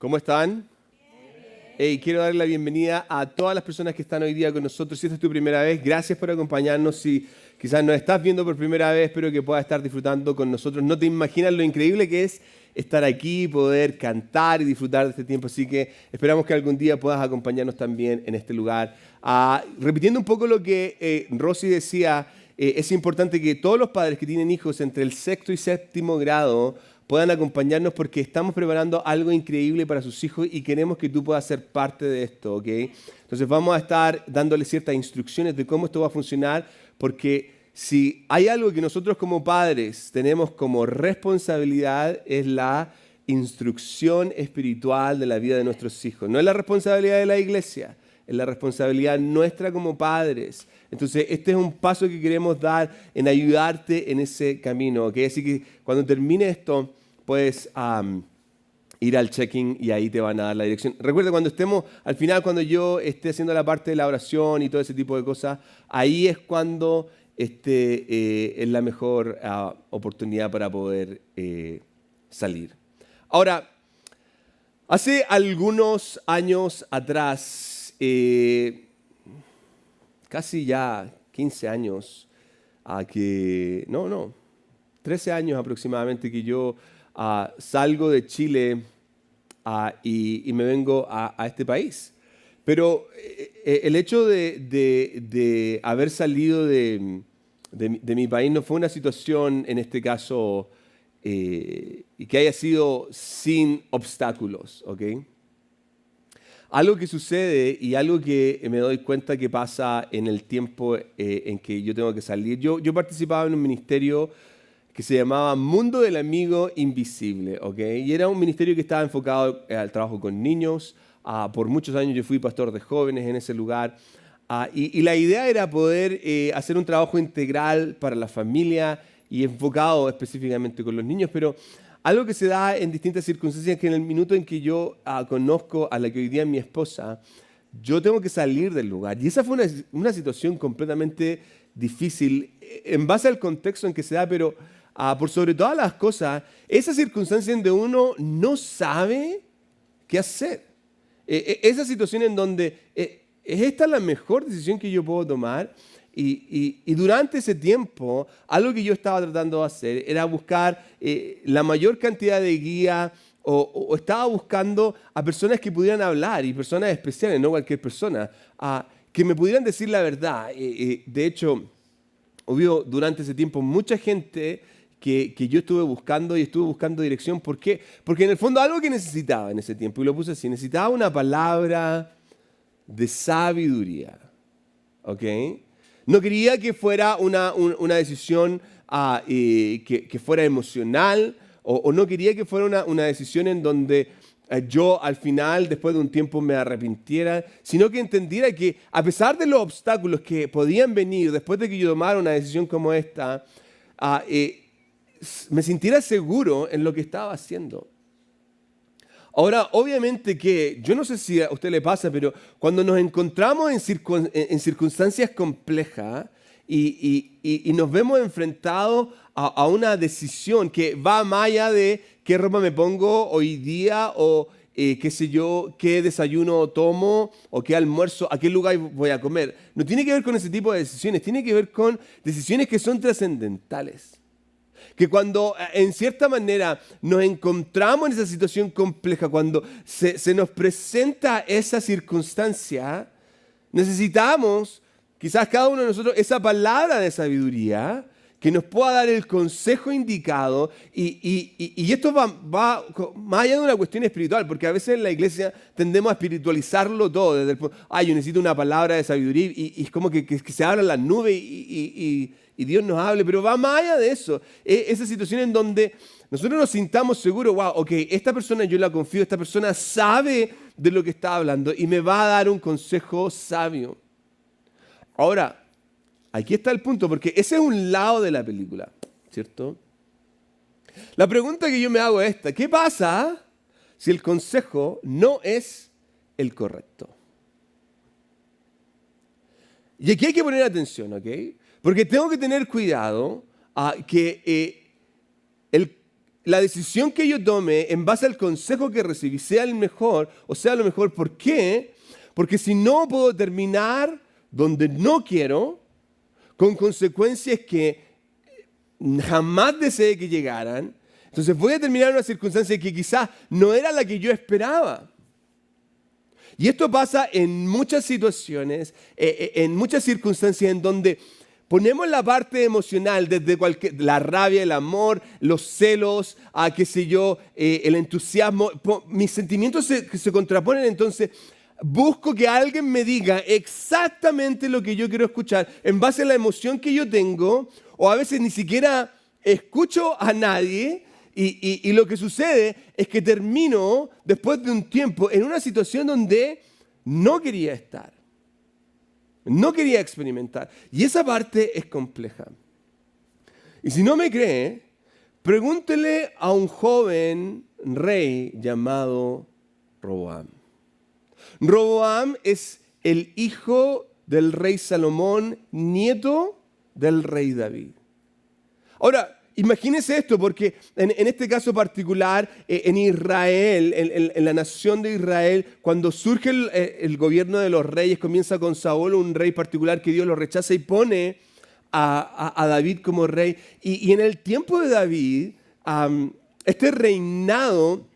¿Cómo están? Hey, quiero darle la bienvenida a todas las personas que están hoy día con nosotros. Si esta es tu primera vez, gracias por acompañarnos. Si quizás nos estás viendo por primera vez, espero que puedas estar disfrutando con nosotros. No te imaginas lo increíble que es estar aquí, poder cantar y disfrutar de este tiempo. Así que esperamos que algún día puedas acompañarnos también en este lugar. Repitiendo un poco lo que Rosy decía, es importante que todos los padres que tienen hijos entre el sexto y séptimo grado puedan acompañarnos porque estamos preparando algo increíble para sus hijos y queremos que tú puedas ser parte de esto, ¿ok? Entonces vamos a estar dándoles ciertas instrucciones de cómo esto va a funcionar, porque si hay algo que nosotros como padres tenemos como responsabilidad es la instrucción espiritual de la vida de nuestros hijos. No es la responsabilidad de la iglesia, es la responsabilidad nuestra como padres. Entonces, este es un paso que queremos dar en ayudarte en ese camino, ¿ok? Así que cuando termine esto, puedes ir al check-in y ahí te van a dar la dirección. Recuerda, cuando estemos, al final, cuando yo esté haciendo la parte de la oración y todo ese tipo de cosas, ahí es cuando es la mejor oportunidad para poder salir. Ahora, hace algunos años atrás, casi ya 15 años, 13 años aproximadamente que yo salgo de Chile y me vengo a este país. Pero el hecho de haber salido de mi país no fue una situación, en este caso, y que haya sido sin obstáculos, ¿ok? Algo que sucede y algo que me doy cuenta que pasa en el tiempo en que yo tengo que salir. Yo participaba en un ministerio que se llamaba Mundo del Amigo Invisible, ¿ok? Y era un ministerio que estaba enfocado al trabajo con niños. Por muchos años yo fui pastor de jóvenes en ese lugar. Y la idea era poder hacer un trabajo integral para la familia y enfocado específicamente con los niños, pero algo que se da en distintas circunstancias es que en el minuto en que yo conozco a la que hoy día es mi esposa, yo tengo que salir del lugar. Y esa fue una situación completamente difícil en base al contexto en que se da, pero por sobre todas las cosas, esa circunstancia en donde uno no sabe qué hacer. Esa situación en donde ¿es esta la mejor decisión que yo puedo tomar? Y durante ese tiempo, algo que yo estaba tratando de hacer era buscar la mayor cantidad de guía o estaba buscando a personas que pudieran hablar y personas especiales, no cualquier persona, que me pudieran decir la verdad. De hecho, hubo durante ese tiempo mucha gente que yo estuve buscando dirección. ¿Por qué? Porque en el fondo algo que necesitaba en ese tiempo, y lo puse así, necesitaba una palabra de sabiduría, ¿ok? No quería que fuera una decisión que fuera emocional o no quería que fuera una decisión en donde yo al final, después de un tiempo, me arrepintiera, sino que entendiera que a pesar de los obstáculos que podían venir después de que yo tomara una decisión como esta, me sintiera seguro en lo que estaba haciendo. Ahora, obviamente que, yo no sé si a usted le pasa, pero cuando nos encontramos en circunstancias complejas y nos vemos enfrentados a una decisión que va más allá de qué ropa me pongo hoy día o qué sé yo, qué desayuno tomo o qué almuerzo, a qué lugar voy a comer. No tiene que ver con ese tipo de decisiones, tiene que ver con decisiones que son trascendentales. Que cuando en cierta manera nos encontramos en esa situación compleja, cuando se nos presenta esa circunstancia, necesitamos, quizás cada uno de nosotros, esa palabra de sabiduría que nos pueda dar el consejo indicado. Y esto va más allá de una cuestión espiritual, porque a veces en la iglesia tendemos a espiritualizarlo todo. Desde yo necesito una palabra de sabiduría y es como que se abran las nubes y Dios nos hable, pero va más allá de eso. Esa situación en donde nosotros nos sintamos seguros, esta persona yo la confío, esta persona sabe de lo que está hablando y me va a dar un consejo sabio. Ahora, aquí está el punto, porque ese es un lado de la película, ¿cierto? La pregunta que yo me hago es esta: ¿qué pasa si el consejo no es el correcto? Y aquí hay que poner atención, ¿ok? Porque tengo que tener cuidado que la decisión que yo tome en base al consejo que recibí sea el mejor o sea lo mejor. ¿Por qué? Porque si no puedo terminar donde no quiero, con consecuencias que jamás deseé que llegaran. Entonces voy a terminar en una circunstancia que quizás no era la que yo esperaba. Y esto pasa en muchas situaciones, en muchas circunstancias en donde ponemos la parte emocional, desde la rabia, el amor, los celos, qué sé yo, el entusiasmo. Mis sentimientos se contraponen, entonces busco que alguien me diga exactamente lo que yo quiero escuchar en base a la emoción que yo tengo, o a veces ni siquiera escucho a nadie. Y lo que sucede es que termino, después de un tiempo, en una situación donde no quería estar. No quería experimentar. Y esa parte es compleja. Y si no me cree, pregúntele a un joven rey llamado Roboam. Roboam es el hijo del rey Salomón, nieto del rey David. Ahora, imagínese esto, porque en este caso particular, en Israel, en la nación de Israel, cuando surge el gobierno de los reyes, comienza con Saúl, un rey particular que Dios lo rechaza y pone a David como rey. Y en el tiempo de David, este reinado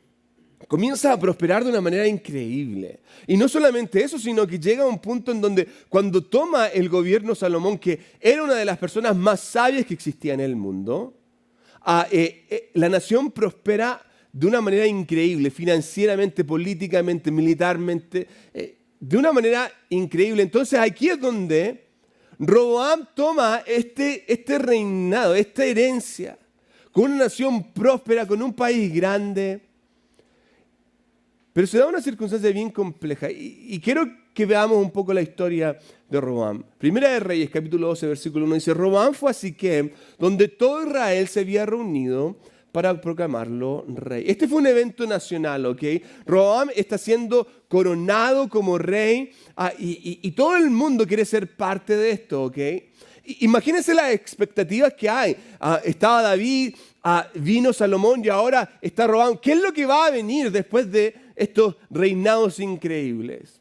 comienza a prosperar de una manera increíble. Y no solamente eso, sino que llega a un punto en donde cuando toma el gobierno Salomón, que era una de las personas más sabias que existía en el mundo, la nación prospera de una manera increíble, financieramente, políticamente, militarmente, de una manera increíble. Entonces aquí es donde Roboam toma este reinado, esta herencia, con una nación próspera, con un país grande. Pero se da una circunstancia bien compleja y quiero que veamos un poco la historia de Roboam. Primera de Reyes, capítulo 12, versículo 1, dice: Roboam fue a Siquem, donde todo Israel se había reunido para proclamarlo rey. Este fue un evento nacional, ¿ok? Roboam está siendo coronado como rey y todo el mundo quiere ser parte de esto, ¿ok? Imagínense las expectativas que hay. Estaba David, vino Salomón y ahora está Roboam. ¿Qué es lo que va a venir después de estos reinados increíbles?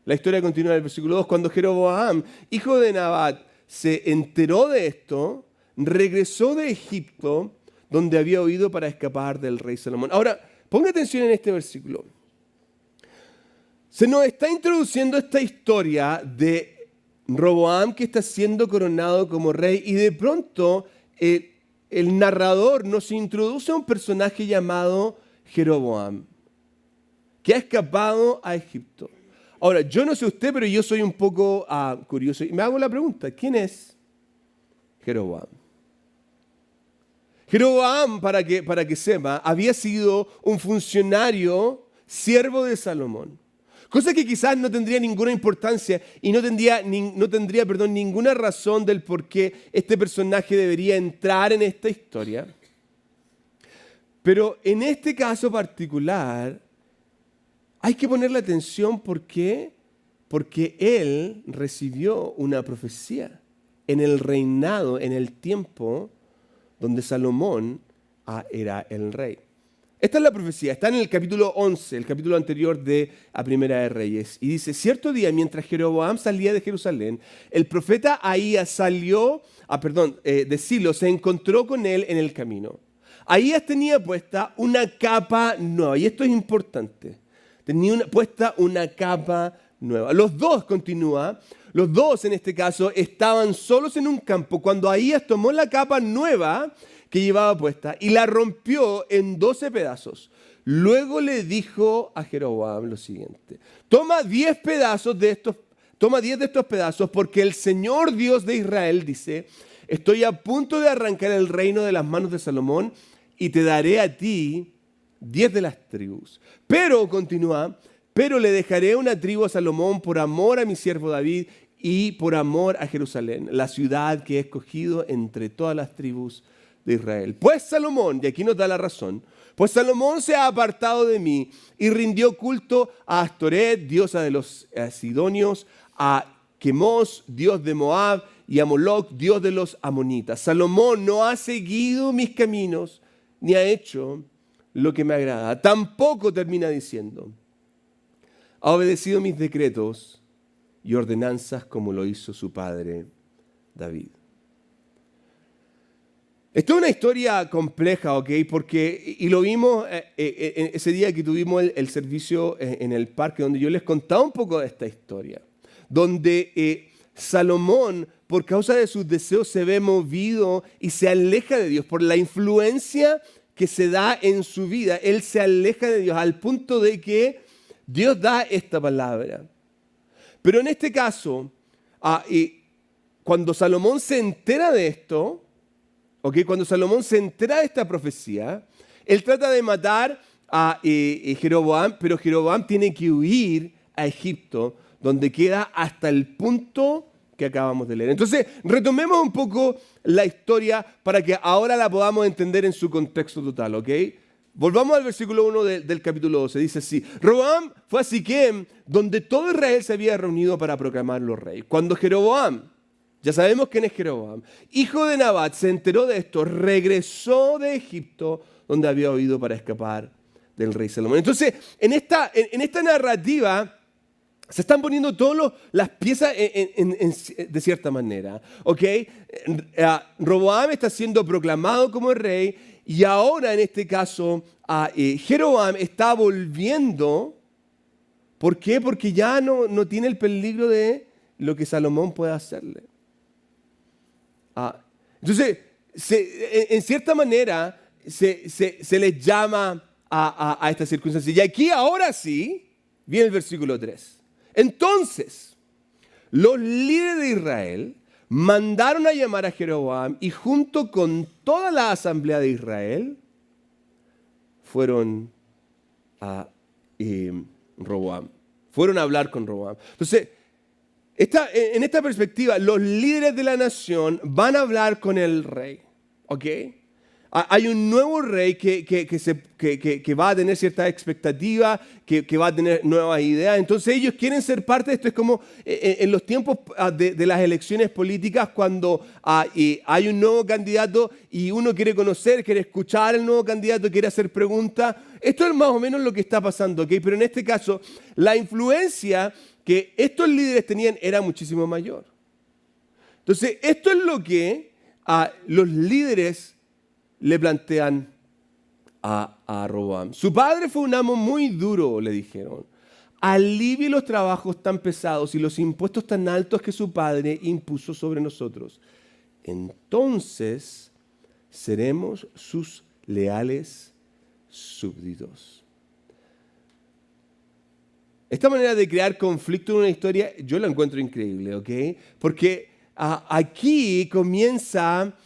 La historia continúa en el versículo 2. Cuando Jeroboam, hijo de Nabat, se enteró de esto, regresó de Egipto, donde había huido para escapar del rey Salomón. Ahora, ponga atención en este versículo. Se nos está introduciendo esta historia de Roboam que está siendo coronado como rey y de pronto el narrador nos introduce a un personaje llamado Jeroboam, que ha escapado a Egipto. Ahora, yo no sé usted, pero yo soy un poco curioso y me hago la pregunta: ¿quién es Jeroboam? Jeroboam, para que sepa, había sido un funcionario, siervo de Salomón. Cosa que quizás no tendría ninguna importancia y no tendría ninguna razón del por qué este personaje debería entrar en esta historia. Pero en este caso particular hay que ponerle atención. ¿Por qué? Porque él recibió una profecía en el reinado, en el tiempo donde Salomón era el rey. Esta es la profecía, está en el capítulo 11, el capítulo anterior de la Primera de Reyes. Y dice: cierto día, mientras Jeroboam salía de Jerusalén, el profeta Ahías salió, de Silo, se encontró con él en el camino. Ahías tenía puesta una capa nueva, y esto es importante. Tenía puesta una capa nueva. Los dos en este caso estaban solos en un campo cuando Ahías tomó la capa nueva que llevaba puesta y la rompió en 12 pedazos. Luego le dijo a Jeroboam lo siguiente: toma 10 de estos pedazos, porque el Señor Dios de Israel dice: estoy a punto de arrancar el reino de las manos de Salomón y te daré a ti 10 de las tribus. Pero, continúa, pero le dejaré una tribu a Salomón por amor a mi siervo David y por amor a Jerusalén, la ciudad que he escogido entre todas las tribus de Israel. Pues Salomón, y aquí nos da la razón, pues Salomón se ha apartado de mí y rindió culto a Astoret, diosa de los sidonios, a Quemos, dios de Moab, y a Moloc, dios de los amonitas. Salomón no ha seguido mis caminos ni ha hecho lo que me agrada. Tampoco, termina diciendo, ha obedecido mis decretos y ordenanzas como lo hizo su padre David. Esto es una historia compleja, ¿ok? Porque, y lo vimos ese día que tuvimos el servicio en el parque, donde yo les contaba un poco de esta historia, donde Salomón, por causa de sus deseos, se ve movido y se aleja de Dios por la influencia que se da en su vida. Él se aleja de Dios al punto de que Dios da esta palabra. Pero en este caso, cuando Salomón se entera de esto, cuando Salomón se entera de esta profecía, él trata de matar a Jeroboam, pero Jeroboam tiene que huir a Egipto, donde queda hasta el punto que acabamos de leer. Entonces, retomemos un poco la historia para que ahora la podamos entender en su contexto total, ¿ok? Volvamos al versículo 1 del capítulo 12. Dice así: Roboam fue a Siquem, donde todo Israel se había reunido para proclamarlo rey. Cuando Jeroboam, ya sabemos quién es Jeroboam, hijo de Nabat, se enteró de esto, regresó de Egipto, donde había huido para escapar del rey Salomón. Entonces, en esta narrativa se están poniendo todas las piezas de cierta manera. ¿Ok? Roboam está siendo proclamado como rey y ahora en este caso Jeroboam está volviendo. ¿Por qué? Porque ya no tiene el peligro de lo que Salomón puede hacerle. Entonces, en cierta manera se les llama a esta circunstancia. Y aquí ahora sí viene el versículo 3. Entonces, los líderes de Israel mandaron a llamar a Jeroboam y junto con toda la asamblea de Israel fueron a Roboam. Fueron a hablar con Roboam. Entonces, en esta perspectiva, los líderes de la nación van a hablar con el rey. ¿Ok? Hay un nuevo rey que va a tener cierta expectativa, que va a tener nuevas ideas. Entonces ellos quieren ser parte de esto. Es como en los tiempos de las elecciones políticas, cuando hay un nuevo candidato y uno quiere conocer, quiere escuchar al nuevo candidato, quiere hacer preguntas. Esto es más o menos lo que está pasando, ¿ok? Pero en este caso, la influencia que estos líderes tenían era muchísimo mayor. Entonces, esto es lo que los líderes le plantean a Roboam. Su padre fue un amo muy duro, le dijeron. Alivie los trabajos tan pesados y los impuestos tan altos que su padre impuso sobre nosotros. Entonces seremos sus leales súbditos. Esta manera de crear conflicto en una historia yo la encuentro increíble, ¿ok? Porque aquí comienza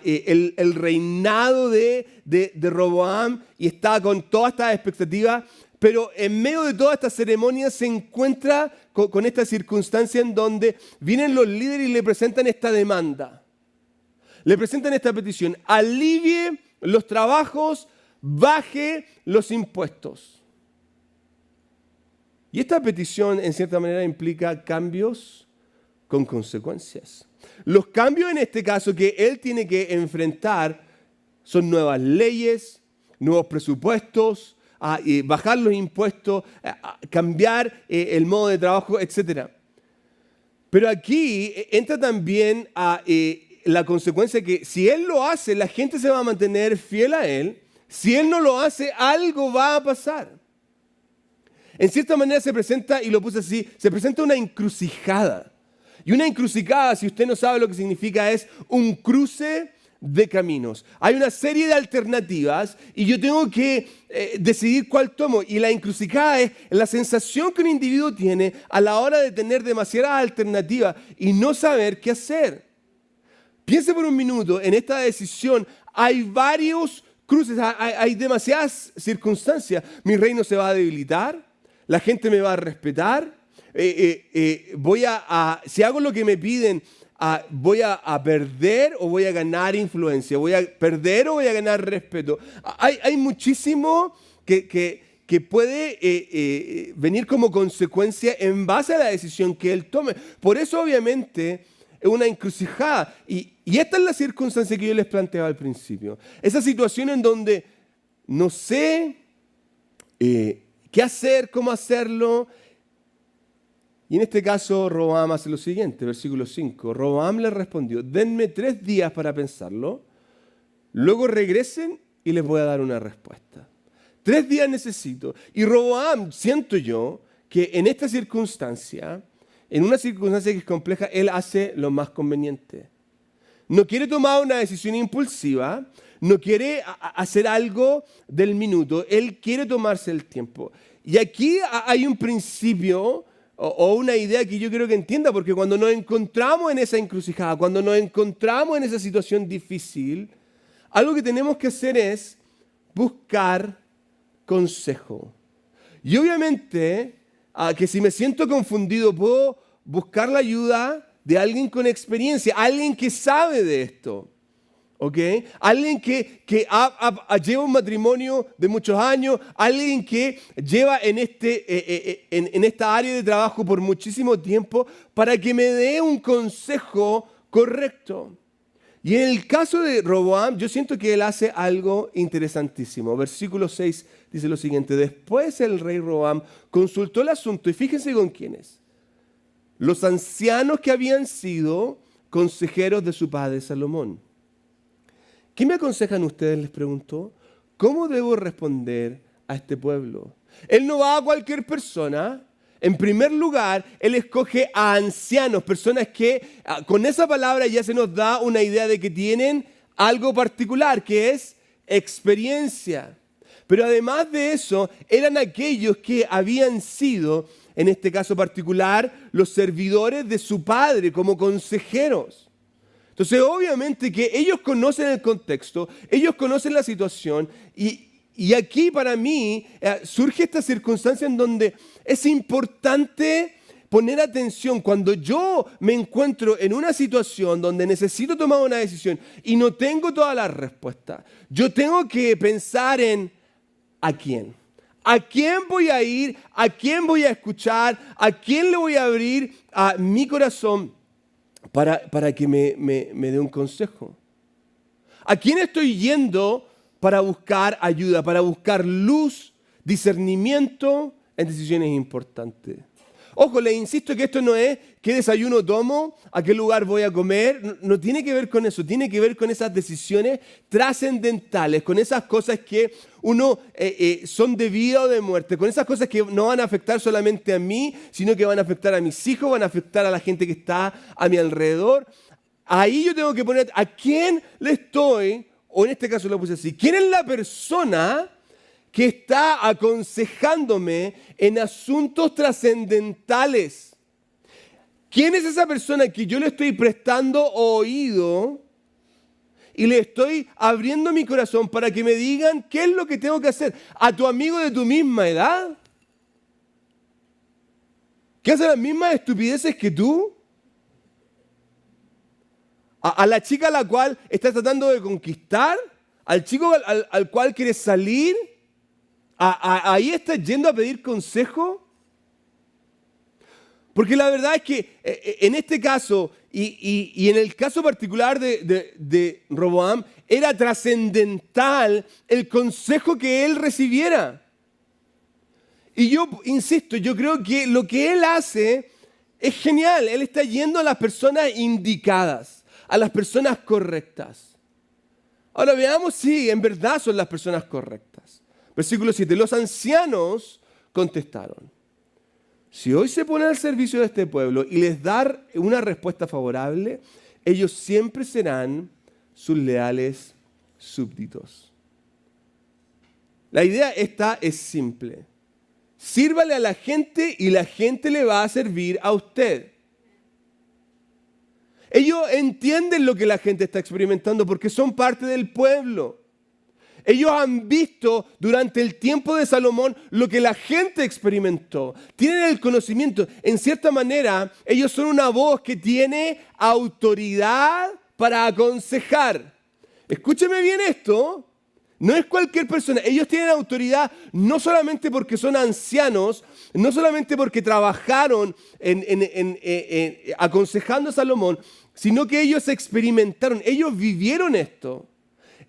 el reinado de Roboam y está con toda esta expectativa, pero en medio de toda esta ceremonia se encuentra con esta circunstancia en donde vienen los líderes y le presentan esta demanda. Le presentan esta petición: alivie los trabajos, baje los impuestos. Y esta petición en cierta manera implica cambios con consecuencias. Los cambios en este caso que él tiene que enfrentar son nuevas leyes, nuevos presupuestos, bajar los impuestos, cambiar el modo de trabajo, etc. Pero aquí entra también la consecuencia que si él lo hace, la gente se va a mantener fiel a él. Si él no lo hace, algo va a pasar. En cierta manera se presenta, y lo puse así, se presenta una encrucijada. Y una encrucijada, si usted no sabe lo que significa, es un cruce de caminos. Hay una serie de alternativas y yo tengo que decidir cuál tomo. Y la encrucijada es la sensación que un individuo tiene a la hora de tener demasiadas alternativas y no saber qué hacer. Piense por un minuto en esta decisión. Hay varios cruces, hay demasiadas circunstancias. Mi reino se va a debilitar, la gente me va a respetar. Si hago lo que me piden, voy a perder o voy a ganar influencia, voy a perder o voy a ganar respeto. Hay muchísimo que puede venir como consecuencia en base a la decisión que él tome. Por eso, obviamente, en una encrucijada. Y esta es la circunstancia que yo les planteaba al principio. Esa situación en donde no sé qué hacer, cómo hacerlo. Y en este caso, Roboam hace lo siguiente, versículo 5. Roboam le respondió, denme 3 días para pensarlo, luego regresen y les voy a dar una respuesta. 3 días necesito. Y Roboam, siento yo, que en esta circunstancia, en una circunstancia que es compleja, él hace lo más conveniente. No quiere tomar una decisión impulsiva, no quiere hacer algo del minuto, él quiere tomarse el tiempo. Y aquí hay un principio o una idea que yo quiero que entienda, porque cuando nos encontramos en esa encrucijada, cuando nos encontramos en esa situación difícil, algo que tenemos que hacer es buscar consejo. Y obviamente, que si me siento confundido, puedo buscar la ayuda de alguien con experiencia, alguien que sabe de esto. ¿Ok? Alguien que lleva un matrimonio de muchos años, alguien que lleva en esta área de trabajo por muchísimo tiempo para que me dé un consejo correcto. Y en el caso de Roboam, yo siento que él hace algo interesantísimo. Versículo 6 dice lo siguiente: después el rey Roboam consultó el asunto, y fíjense con quiénes. Los ancianos que habían sido consejeros de su padre Salomón. ¿Qué me aconsejan ustedes?, les preguntó. ¿Cómo debo responder a este pueblo? Él no va a cualquier persona. En primer lugar, él escoge a ancianos, personas que con esa palabra ya se nos da una idea de que tienen algo particular, que es experiencia. Pero además de eso, eran aquellos que habían sido, en este caso particular, los servidores de su padre como consejeros. Entonces, obviamente que ellos conocen el contexto, ellos conocen la situación y aquí para mí surge esta circunstancia en donde es importante poner atención. Cuando yo me encuentro en una situación donde necesito tomar una decisión y no tengo todas las respuestas, yo tengo que pensar en ¿a quién? ¿A quién voy a ir? ¿A quién voy a escuchar? ¿A quién le voy a abrir a mi corazón para que me dé un consejo? ¿A quién estoy yendo para buscar ayuda, para buscar luz, discernimiento en decisiones importantes? Ojo, les insisto que esto no es qué desayuno tomo, a qué lugar voy a comer. No tiene que ver con eso, tiene que ver con esas decisiones trascendentales, con esas cosas que son de vida o de muerte, con esas cosas que no van a afectar solamente a mí, sino que van a afectar a mis hijos, van a afectar a la gente que está a mi alrededor. Ahí yo tengo que poner a quién le estoy, o en este caso lo puse así, ¿quién es la persona que está aconsejándome en asuntos trascendentales? ¿Quién es esa persona que yo le estoy prestando oído y le estoy abriendo mi corazón para que me digan qué es lo que tengo que hacer? ¿A tu amigo de tu misma edad? ¿Que hace las mismas estupideces que tú? ¿A la chica a la cual estás tratando de conquistar? ¿Al chico al cual quieres salir? ¿Ahí estás yendo a pedir consejo? Porque la verdad es que en este caso y en el caso particular de Roboam, era trascendental el consejo que él recibiera. Y yo insisto, yo creo que lo que él hace es genial. Él está yendo a las personas indicadas, a las personas correctas. Ahora veamos si en verdad son las personas correctas. Versículo 7. Los ancianos contestaron: si hoy se ponen al servicio de este pueblo y les dar una respuesta favorable, ellos siempre serán sus leales súbditos. La idea esta es simple. Sírvale a la gente y la gente le va a servir a usted. Ellos entienden lo que la gente está experimentando porque son parte del pueblo. Ellos han visto durante el tiempo de Salomón lo que la gente experimentó. Tienen el conocimiento. En cierta manera, ellos son una voz que tiene autoridad para aconsejar. Escúcheme bien esto. No es cualquier persona. Ellos tienen autoridad no solamente porque son ancianos, no solamente porque trabajaron aconsejando a Salomón. sino que ellos experimentaron, ellos vivieron esto.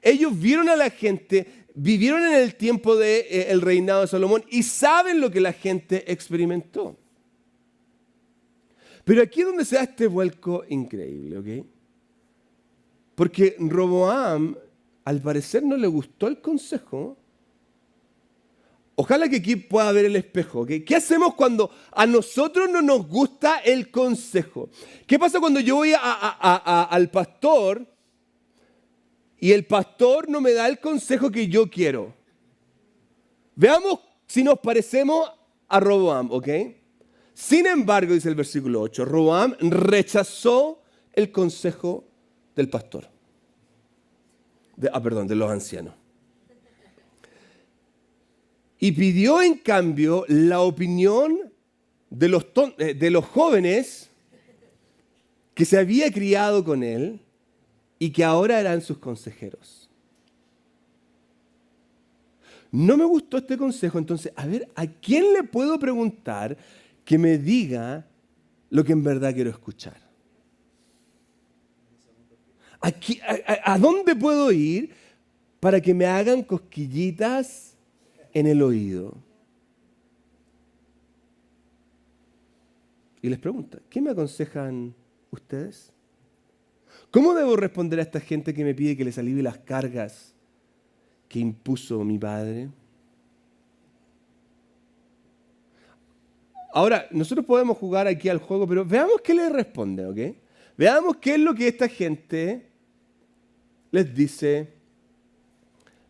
Ellos vieron a la gente, vivieron en el tiempo del reinado de Salomón y saben lo que la gente experimentó. Pero aquí es donde se da este vuelco increíble, ¿ok? Porque Roboam, al parecer, no le gustó el consejo. Ojalá que aquí pueda ver el espejo, ¿ok? ¿Qué hacemos cuando a nosotros no nos gusta el consejo? ¿Qué pasa cuando yo voy al pastor y el pastor no me da el consejo que yo quiero? Veamos si nos parecemos a Roboam, ¿ok? Sin embargo, dice el versículo 8, Roboam rechazó el consejo del pastor. De los ancianos. Y pidió en cambio la opinión de los jóvenes que se había criado con él y que ahora eran sus consejeros. No me gustó este consejo, entonces, a ver, ¿a quién le puedo preguntar que me diga lo que en verdad quiero escuchar? ¿A dónde puedo ir para que me hagan cosquillitas en el oído? Y les pregunto, ¿qué me aconsejan ustedes? ¿Cómo debo responder a esta gente que me pide que les alivie las cargas que impuso mi padre? Ahora, nosotros podemos jugar aquí al juego, pero veamos qué les responde, ¿ok? Veamos qué es lo que esta gente les dice,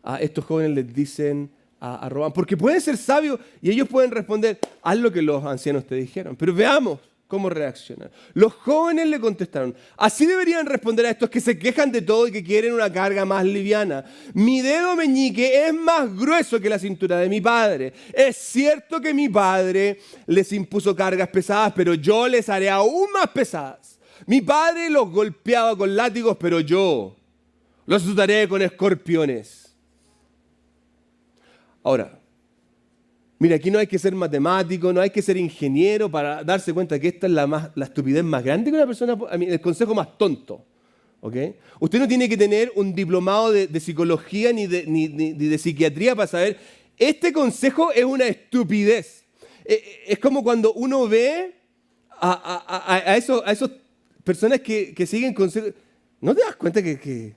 a estos jóvenes les dicen a Roboam. Porque pueden ser sabios y ellos pueden responder, haz lo que los ancianos te dijeron. Pero veamos cómo reaccionan. Los jóvenes le contestaron, así deberían responder a estos que se quejan de todo y que quieren una carga más liviana. Mi dedo meñique es más grueso que la cintura de mi padre. Es cierto que mi padre les impuso cargas pesadas, pero yo les haré aún más pesadas. Mi padre los golpeaba con látigos, pero yo los azotaré con escorpiones. Ahora, mira, aquí no hay que ser matemático, no hay que ser ingeniero para darse cuenta que esta es la estupidez más grande que una persona, el consejo más tonto. ¿Okay? Usted no tiene que tener un diplomado de psicología ni de psiquiatría para saber, este consejo es una estupidez. Es como cuando uno ve a esos personas que siguen consejos. ¿No te das cuenta que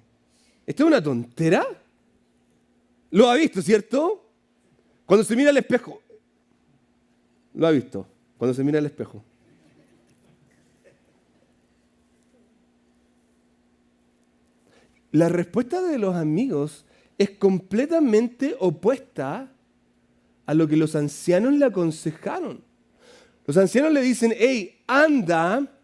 esto es una tontera? Lo ha visto, ¿cierto? Cuando se mira al espejo. Lo ha visto. Cuando se mira al espejo. La respuesta de los amigos es completamente opuesta a lo que los ancianos le aconsejaron. Los ancianos le dicen, hey, anda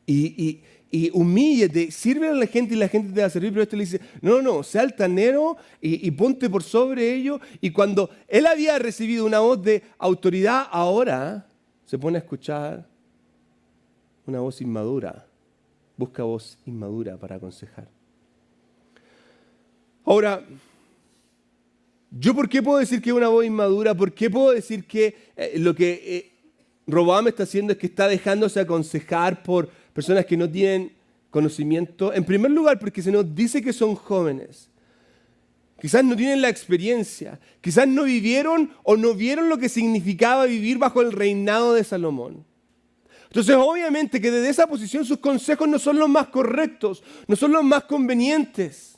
y humíllate, sirve a la gente y la gente te va a servir, pero este le dice, no, sea altanero y ponte por sobre ello. Y cuando él había recibido una voz de autoridad, ahora se pone a escuchar una voz inmadura. Busca voz inmadura para aconsejar. Ahora, ¿yo por qué puedo decir que es una voz inmadura? ¿Por qué puedo decir que lo que Roboam está haciendo es que está dejándose aconsejar por personas que no tienen conocimiento? En primer lugar, porque se nos dice que son jóvenes. Quizás no tienen la experiencia. Quizás no vivieron o no vieron lo que significaba vivir bajo el reinado de Salomón. Entonces, obviamente que desde esa posición sus consejos no son los más correctos, no son los más convenientes.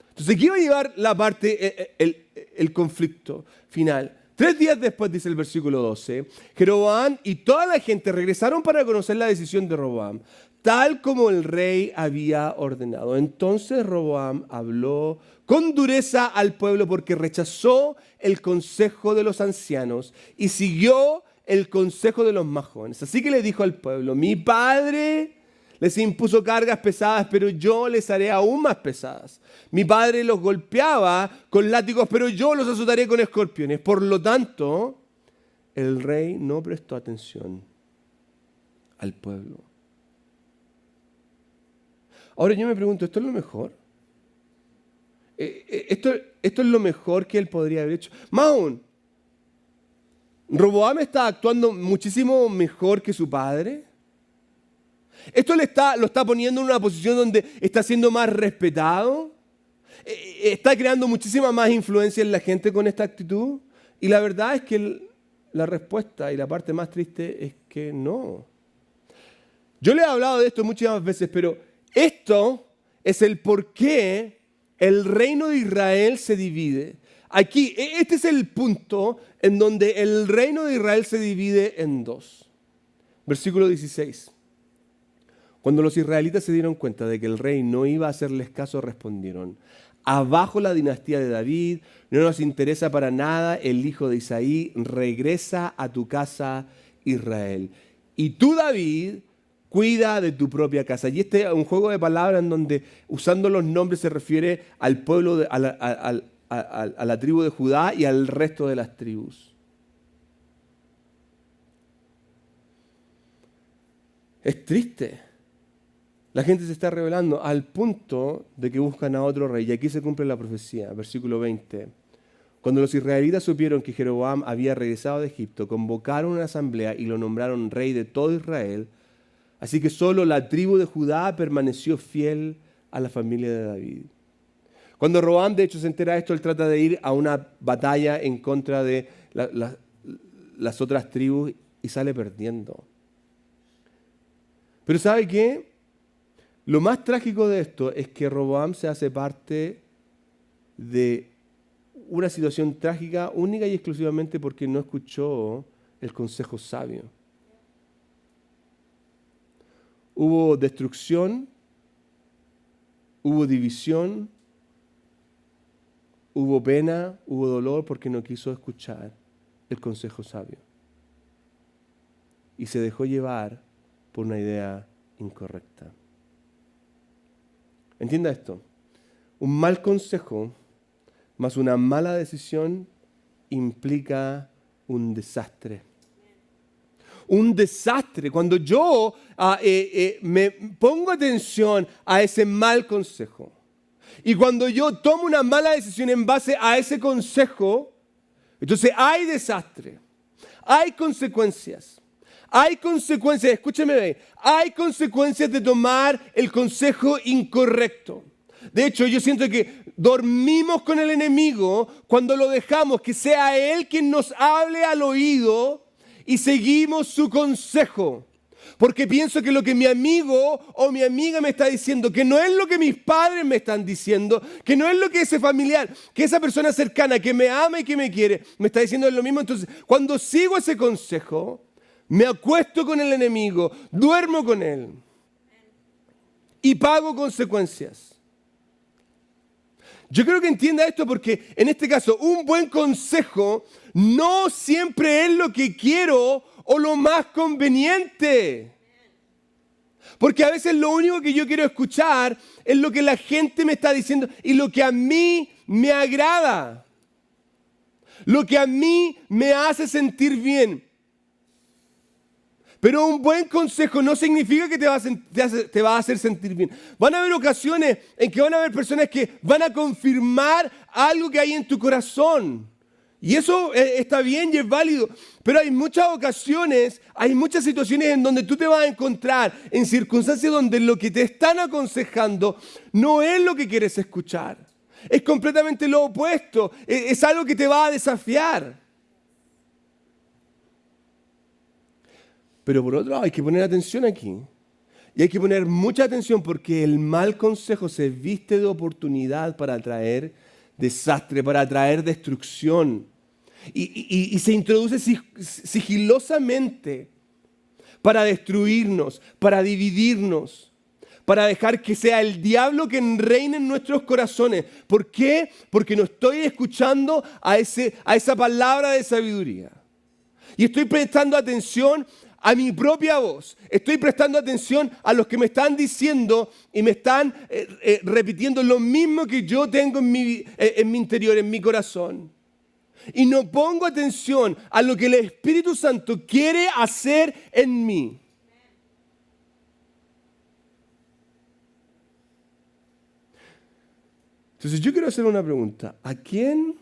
Entonces, ¿qué iba a llevar la parte, el conflicto final? 3 días después, dice el versículo 12, Jeroboam y toda la gente regresaron para conocer la decisión de Roboam, tal como el rey había ordenado. Entonces Roboam habló con dureza al pueblo porque rechazó el consejo de los ancianos y siguió el consejo de los más jóvenes. Así que le dijo al pueblo, mi padre les impuso cargas pesadas, pero yo les haré aún más pesadas. Mi padre los golpeaba con látigos, pero yo los azotaré con escorpiones. Por lo tanto, el rey no prestó atención al pueblo. Ahora yo me pregunto, ¿esto es lo mejor? ¿Esto es lo mejor que él podría haber hecho? Más aún, ¿Roboam está actuando muchísimo mejor que su padre? Esto lo está poniendo en una posición donde está siendo más respetado. Está creando muchísima más influencia en la gente con esta actitud. Y la verdad es que la respuesta y la parte más triste es que no. Yo le he hablado de esto muchas veces, pero esto es el por qué el reino de Israel se divide. Aquí, este es el punto en donde el reino de Israel se divide en dos. Versículo 16. Cuando los israelitas se dieron cuenta de que el rey no iba a hacerles caso, respondieron: abajo la dinastía de David, no nos interesa para nada el hijo de Isaí, regresa a tu casa, Israel. Y tú, David, cuida de tu propia casa. Y este es un juego de palabras en donde, usando los nombres, se refiere al pueblo, a la tribu de Judá y al resto de las tribus. Es triste. La gente se está rebelando al punto de que buscan a otro rey. Y aquí se cumple la profecía, versículo 20. Cuando los israelitas supieron que Jeroboam había regresado de Egipto, convocaron una asamblea y lo nombraron rey de todo Israel. Así que solo la tribu de Judá permaneció fiel a la familia de David. Cuando Roboam, de hecho, se entera de esto, él trata de ir a una batalla en contra de las otras tribus y sale perdiendo. Pero ¿sabe qué? Lo más trágico de esto es que Roboam se hace parte de una situación trágica única y exclusivamente porque no escuchó el consejo sabio. Hubo destrucción, hubo división, hubo pena, hubo dolor porque no quiso escuchar el consejo sabio. Y se dejó llevar por una idea incorrecta. Entienda esto, un mal consejo más una mala decisión implica un desastre. Un desastre. Cuando yo me pongo atención a ese mal consejo y cuando yo tomo una mala decisión en base a ese consejo, entonces hay desastre, hay consecuencias. Hay consecuencias, escúcheme bien, hay consecuencias de tomar el consejo incorrecto. De hecho, yo siento que dormimos con el enemigo cuando lo dejamos que sea él quien nos hable al oído y seguimos su consejo. Porque pienso que lo que mi amigo o mi amiga me está diciendo, que no es lo que mis padres me están diciendo, que no es lo que ese familiar, que esa persona cercana que me ama y que me quiere, me está diciendo es lo mismo. Entonces, cuando sigo ese consejo, me acuesto con el enemigo, duermo con él y pago consecuencias. Yo creo que entienda esto porque en este caso un buen consejo no siempre es lo que quiero o lo más conveniente. Porque a veces lo único que yo quiero escuchar es lo que la gente me está diciendo y lo que a mí me agrada. Lo que a mí me hace sentir bien. Pero un buen consejo no significa que te va a hacer sentir bien. Van a haber ocasiones en que van a haber personas que van a confirmar algo que hay en tu corazón. Y eso está bien y es válido. Pero hay muchas ocasiones, hay muchas situaciones en donde tú te vas a encontrar en circunstancias donde lo que te están aconsejando no es lo que quieres escuchar. Es completamente lo opuesto. Es algo que te va a desafiar. Pero por otro lado hay que poner atención aquí. Y hay que poner mucha atención porque el mal consejo se viste de oportunidad para traer desastre, para traer destrucción. Y se introduce sigilosamente para destruirnos, para dividirnos, para dejar que sea el diablo quien reine en nuestros corazones. ¿Por qué? Porque no estoy escuchando a esa palabra de sabiduría. Y estoy prestando atención a mi propia voz. Estoy prestando atención a los que me están diciendo y me están repitiendo lo mismo que yo tengo en mi interior, en mi corazón. Y no pongo atención a lo que el Espíritu Santo quiere hacer en mí. Entonces yo quiero hacer una pregunta. ¿A quién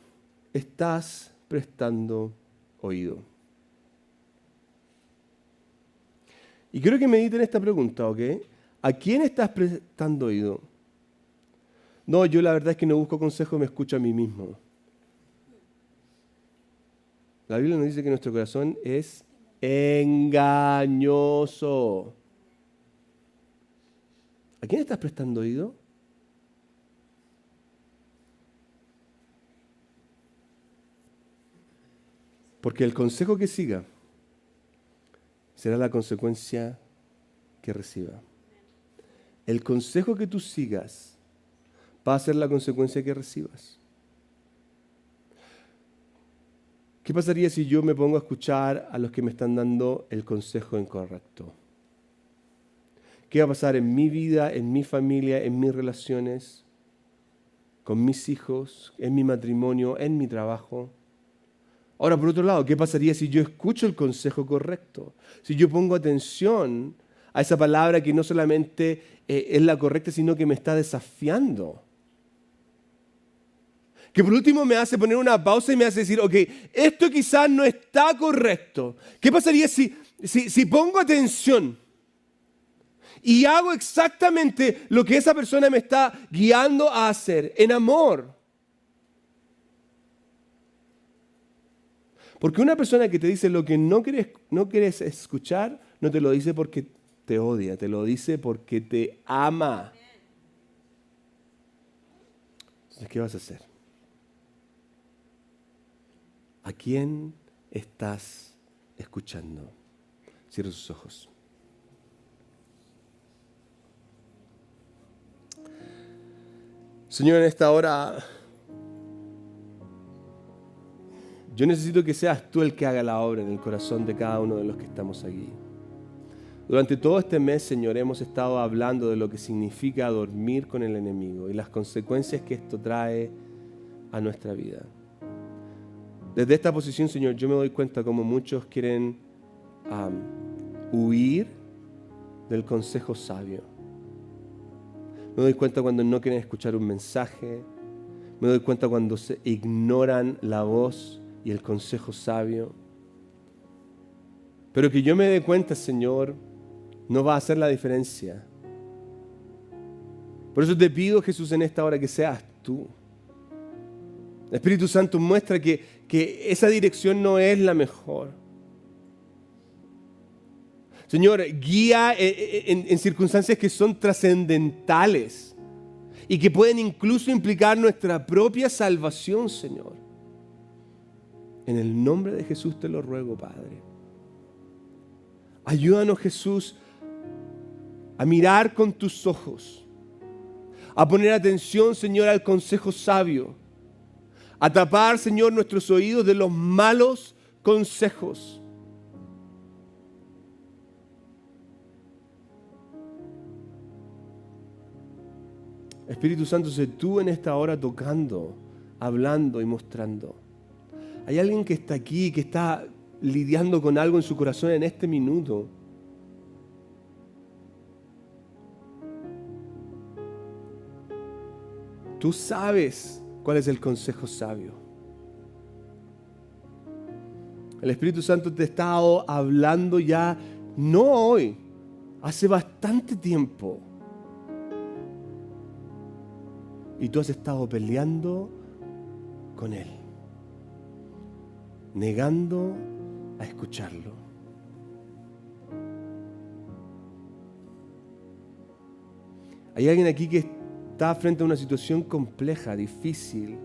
estás prestando oído? Y quiero que mediten esta pregunta, ¿ok? ¿A quién estás prestando oído? No, yo la verdad es que no busco consejo, me escucho a mí mismo. La Biblia nos dice que nuestro corazón es engañoso. ¿A quién estás prestando oído? Porque el consejo que siga será la consecuencia que reciba. El consejo que tú sigas va a ser la consecuencia que recibas. ¿Qué pasaría si yo me pongo a escuchar a los que me están dando el consejo incorrecto? ¿Qué va a pasar en mi vida, en mi familia, en mis relaciones, con mis hijos, en mi matrimonio, en mi trabajo? Ahora, por otro lado, ¿qué pasaría si yo escucho el consejo correcto? Si yo pongo atención a esa palabra que no solamente es la correcta, sino que me está desafiando. Que por último me hace poner una pausa y me hace decir, ok, esto quizás no está correcto. ¿Qué pasaría si pongo atención y hago exactamente lo que esa persona me está guiando a hacer en amor? Porque una persona que te dice lo que no quieres escuchar, no te lo dice porque te odia, te lo dice porque te ama. Entonces, ¿qué vas a hacer? ¿A quién estás escuchando? Cierra sus ojos. Señor, en esta hora, yo necesito que seas tú el que haga la obra en el corazón de cada uno de los que estamos aquí. Durante todo este mes, Señor, hemos estado hablando de lo que significa dormir con el enemigo y las consecuencias que esto trae a nuestra vida. Desde esta posición, Señor, yo me doy cuenta como muchos quieren huir del consejo sabio. Me doy cuenta cuando no quieren escuchar un mensaje. Me doy cuenta cuando se ignoran la voz y el consejo sabio. Pero que yo me dé cuenta, Señor, no va a hacer la diferencia. Por eso te pido, Jesús, en esta hora que seas tú. El Espíritu Santo muestra que esa dirección no es la mejor. Señor, guía en circunstancias que son trascendentales y que pueden incluso implicar nuestra propia salvación, Señor. En el nombre de Jesús te lo ruego, Padre. Ayúdanos, Jesús, a mirar con tus ojos, a poner atención, Señor, al consejo sabio, a tapar, Señor, nuestros oídos de los malos consejos. Espíritu Santo, sé tú en esta hora tocando, hablando y mostrando. Hay alguien que está aquí, que está lidiando con algo en su corazón en este minuto. Tú sabes cuál es el consejo sabio. El Espíritu Santo te ha estado hablando ya, no hoy, hace bastante tiempo. Y tú has estado peleando con Él, negando a escucharlo. Hay alguien aquí que está frente a una situación compleja, difícil.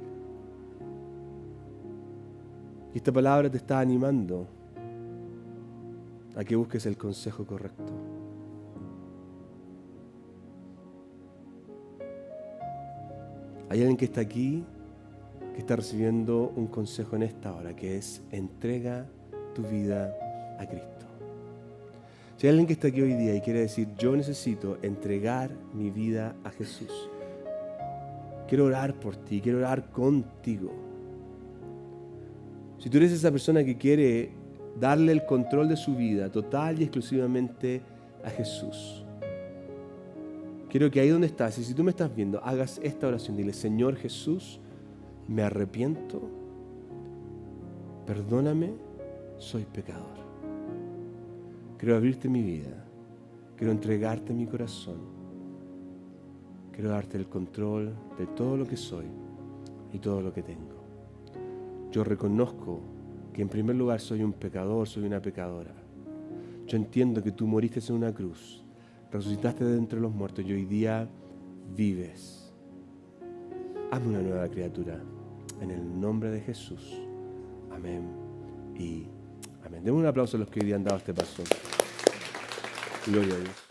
Y esta palabra te está animando a que busques el consejo correcto. Hay alguien que está aquí, que está recibiendo un consejo en esta hora, que es entrega tu vida a Cristo. Si hay alguien que está aquí hoy día y quiere decir, yo necesito entregar mi vida a Jesús, quiero orar por ti, quiero orar contigo. Si tú eres esa persona que quiere darle el control de su vida total y exclusivamente a Jesús, quiero que ahí donde estás, y si tú me estás viendo, hagas esta oración. Dile, Señor Jesús, me arrepiento, perdóname, soy pecador. Quiero abrirte mi vida quiero entregarte mi corazón. Quiero darte el control de todo lo que soy y todo lo que tengo. Yo reconozco que en primer lugar soy un pecador, soy una pecadora. Yo entiendo que tú moriste en una cruz, resucitaste de entre los muertos y hoy día vives. Hazme una nueva criatura. En el nombre de Jesús. Amén y amén. Demos un aplauso a los que hoy día han dado este paso. Gloria a Dios.